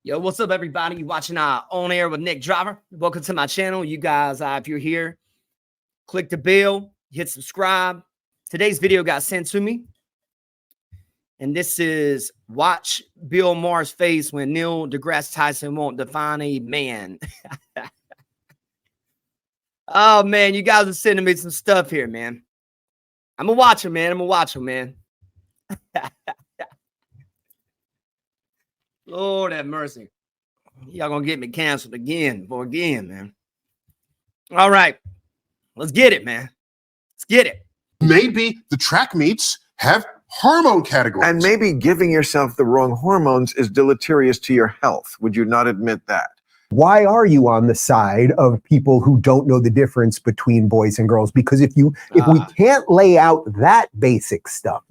Yo, what's up, everybody? You watching On Air with Nick Driver. Welcome to my channel. You guys, if you're here, click the bell, hit subscribe. Today's video got sent to me, and this is watch Bill Maher's face when Neil deGrasse Tyson won't define a man. Oh, man, you guys are sending me some stuff here, man. I'm going to watch him, man. I'm going to watch him, man. Lord have mercy. Y'all gonna get me canceled again, man. All right. Let's get it, man. Let's get it. Maybe the track meets have hormone categories. And maybe giving yourself the wrong hormones is deleterious to your health. Would you not admit that? Why are you on the side of people who don't know the difference between boys and girls? Because if we can't lay out that basic stuff.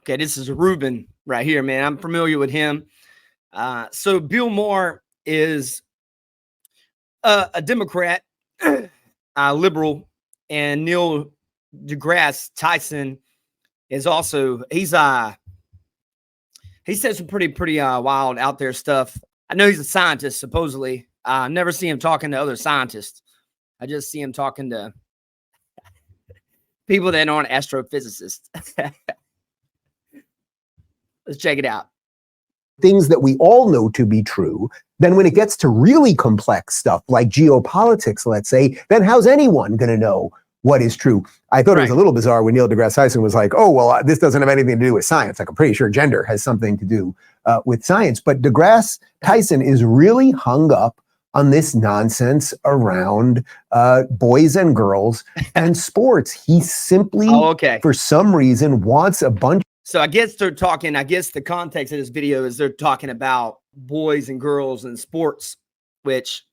Okay, this is Ruben right here, man. I'm familiar with him. So Bill Maher is a Democrat, liberal, and Neil deGrasse Tyson is also, he said some pretty wild out there stuff. I know he's a scientist, supposedly. I never see him talking to other scientists. I just see him talking to people that aren't astrophysicists. Let's check it out. Things that we all know to be true. Then when it gets to really complex stuff like geopolitics, let's say, then how's anyone going to know what is true? I thought it was a little bizarre when Neil deGrasse Tyson was like, oh, well, this doesn't have anything to do with science. Like, I'm pretty sure gender has something to do with science. But deGrasse Tyson is really hung up on this nonsense around boys and girls and sports. He simply, for some reason, wants a bunch. So I guess they're talking, I guess the context of this video is they're talking about boys and girls and sports, which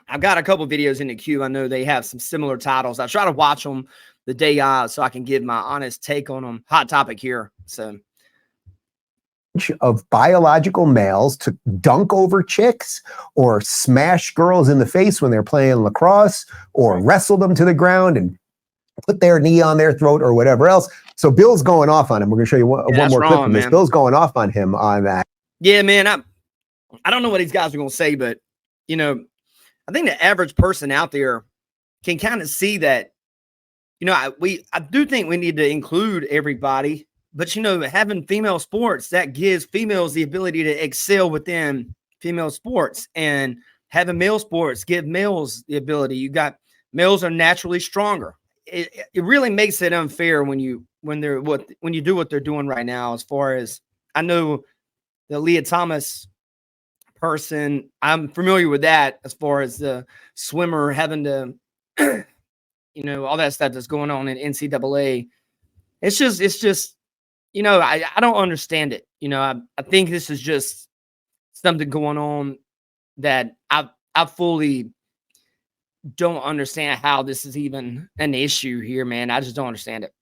I've got a couple videos in the queue. I know they have some similar titles. I try to watch them the day so I can give my honest take on them. Hot topic here. So of biological males to dunk over chicks or smash girls in the face when they're playing lacrosse or wrestle them to the ground and put their knee on their throat or whatever else. So Bill's going off on him. We're going to show you one more clip from this. Bill's going off on him on that. Yeah, man. I don't know what these guys are going to say, but, you know, I think the average person out there can kind of see that, you know, I do think we need to include everybody, but, you know, having female sports, that gives females the ability to excel within female sports, and having male sports give males the ability. You got males are naturally stronger. It really makes it unfair when you do what they're doing right now. As far as I know, the Leah Thomas person, I'm familiar with that. As far as the swimmer having to, you know, all that stuff that's going on in NCAA, it's just, you know, I don't understand it. You know, I think this is just something going on that I fully don't understand how this is even an issue here, man. I just don't understand it.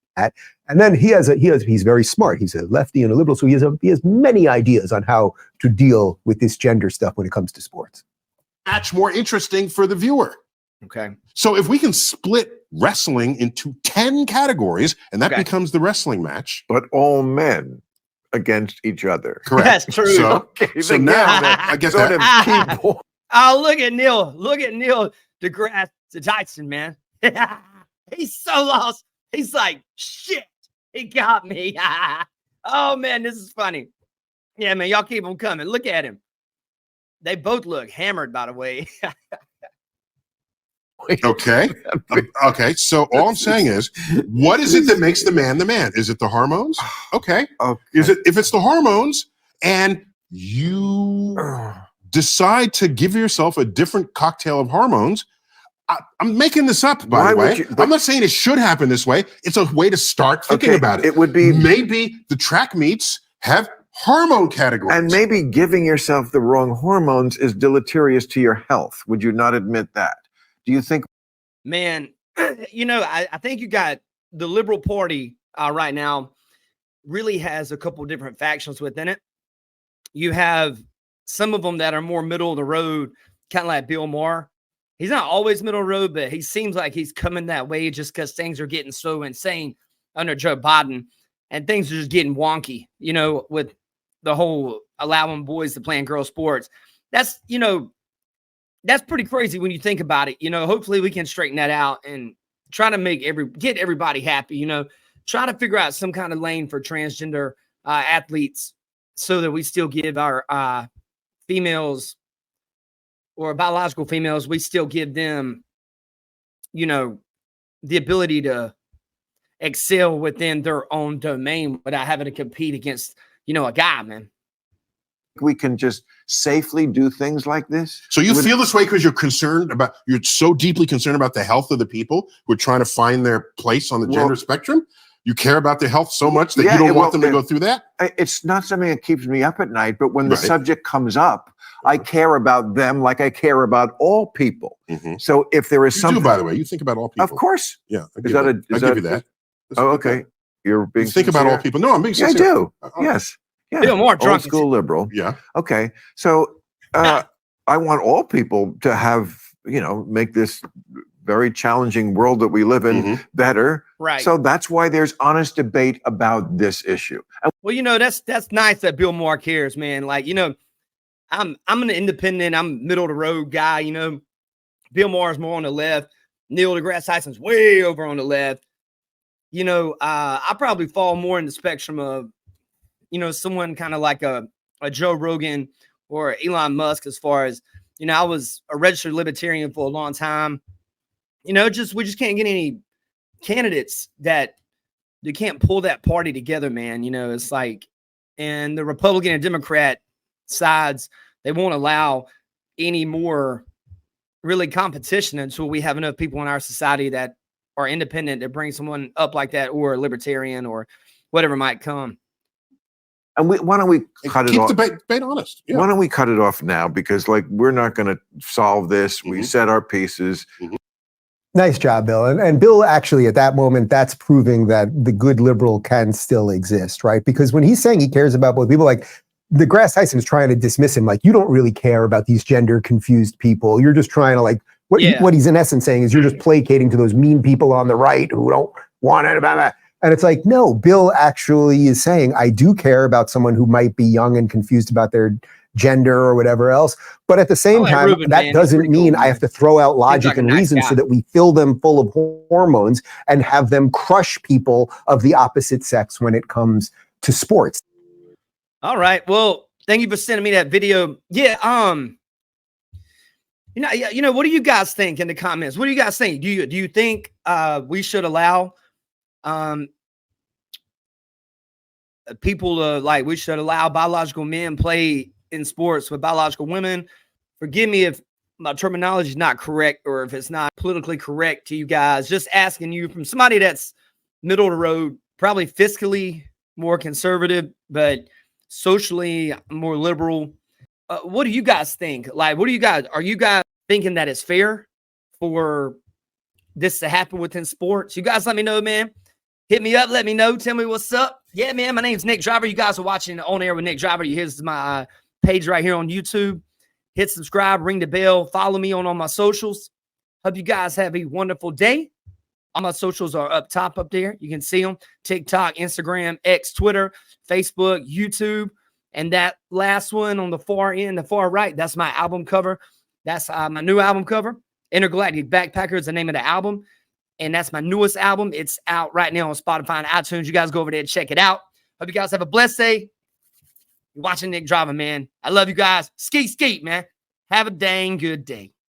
And then he's very smart. He's a lefty and a liberal, so he has many ideas on how to deal with this gender stuff when it comes to sports. Match more interesting for the viewer. Okay. So if we can split wrestling into 10 categories, and that becomes the wrestling match. But all men against each other. Correct. That's true. So now I guess that. Oh, look at Neil deGrasse Tyson, man. He's so lost. He's like, shit, he got me. Oh, man, this is funny. Yeah, man, y'all keep them coming. Look at him. They both look hammered, by the way. Okay. Okay. So all I'm saying is, what is it that makes the man the man? Is it the hormones? Okay. Is it, if it's the hormones and you decide to give yourself a different cocktail of hormones, I'm making this up, by the way. I'm not saying it should happen this way. It's a way to start thinking about it. It would be maybe the track meets have hormone categories. And maybe giving yourself the wrong hormones is deleterious to your health. Would you not admit that? Do you think? Man, you know, I think you got the Liberal Party right now really has a couple different factions within it. You have some of them that are more middle of the road, kind of like Bill Maher. He's not always middle of the road, but he seems like he's coming that way just because things are getting so insane under Joe Biden and things are just getting wonky, you know, with the whole allowing boys to play in girl sports. That's, you know, that's pretty crazy when you think about it. You know, hopefully we can straighten that out and try to get everybody happy, you know, try to figure out some kind of lane for transgender athletes so that we still give our females or biological females, we still give them, you know, the ability to excel within their own domain without having to compete against, you know, a guy, man. We can just safely do things like this. So you feel this way because you're so deeply concerned about the health of the people who are trying to find their place on the gender spectrum? You care about their health so much that you don't want them to go through that? It's not something that keeps me up at night, but when the subject comes up, I care about them like I care about all people. So if there is something, by the way, you think about all people. Of course. Yeah, I give you that. Oh, okay. You're being think about all people. No, I'm being sincere. I do. Yes. Yeah. Feel more drunk. Old school liberal. Yeah. Okay. So I want all people to have, you know, make this very challenging world that we live in better. Right. So that's why there's honest debate about this issue. Well, you know, that's nice that Bill Maher cares, man. Like, you know, I'm an independent, I'm middle of the road guy, you know. Bill Maher's more on the left. Neil deGrasse Tyson's way over on the left. You know, I probably fall more in the spectrum of, you know, someone kind of like a Joe Rogan or Elon Musk, as far as, you know, I was a registered libertarian for a long time. You know, we just can't get any candidates that they can't pull that party together, man. You know, it's like, and the Republican and Democrat sides, they won't allow any more really competition until we have enough people in our society that are independent to bring someone up like that, or a libertarian or whatever might come. And why don't we cut it off? Keep the debate honest. Yeah. Why don't we cut it off now? Because like, we're not going to solve this. We said our pieces. Nice job, Bill. And Bill, actually, at that moment, that's proving that the good liberal can still exist, right? Because when he's saying he cares about both people, like DeGrasse Tyson is trying to dismiss him, like, you don't really care about these gender confused people. You're just trying to, like, what he's in essence saying is you're just placating to those mean people on the right who don't want it about that. And it's like, no, Bill actually is saying, I do care about someone who might be young and confused about their gender or whatever else. But at the same time, Ruben, that man, doesn't mean I have to throw out logic like a and nice reason guy. so that we fill them full of hormones and have them crush people of the opposite sex when it comes to sports. All right. Well, thank you for sending me that video. Yeah. You know, what do you guys think in the comments? What do you guys think? Do you think we should allow people to, like, we should allow biological men play in sports with biological women? Forgive me if my terminology is not correct or if it's not politically correct to you guys. Just asking you from somebody that's middle of the road, probably fiscally more conservative, but socially more liberal. What do you guys think? Like, are you guys thinking that it's fair for this to happen within sports? You guys let me know, man. Hit me up. Let me know. Tell me what's up. Yeah, man. My name's Nick Driver. You guys are watching On Air with Nick Driver. Here's my page right here on YouTube. Hit subscribe, ring the bell, follow me on all my socials. Hope you guys have a wonderful day. All my socials are up top up there. You can see them. TikTok, Instagram, X, Twitter, Facebook, YouTube. And that last one on the far end, the far right, that's my album cover. That's my new album cover. Intergalactic Backpacker is the name of the album. And that's my newest album. It's out right now on Spotify and iTunes. You guys go over there and check it out. Hope you guys have a blessed day. You're watching Nick Driver, man. I love you guys. Skeet, man. Have a dang good day.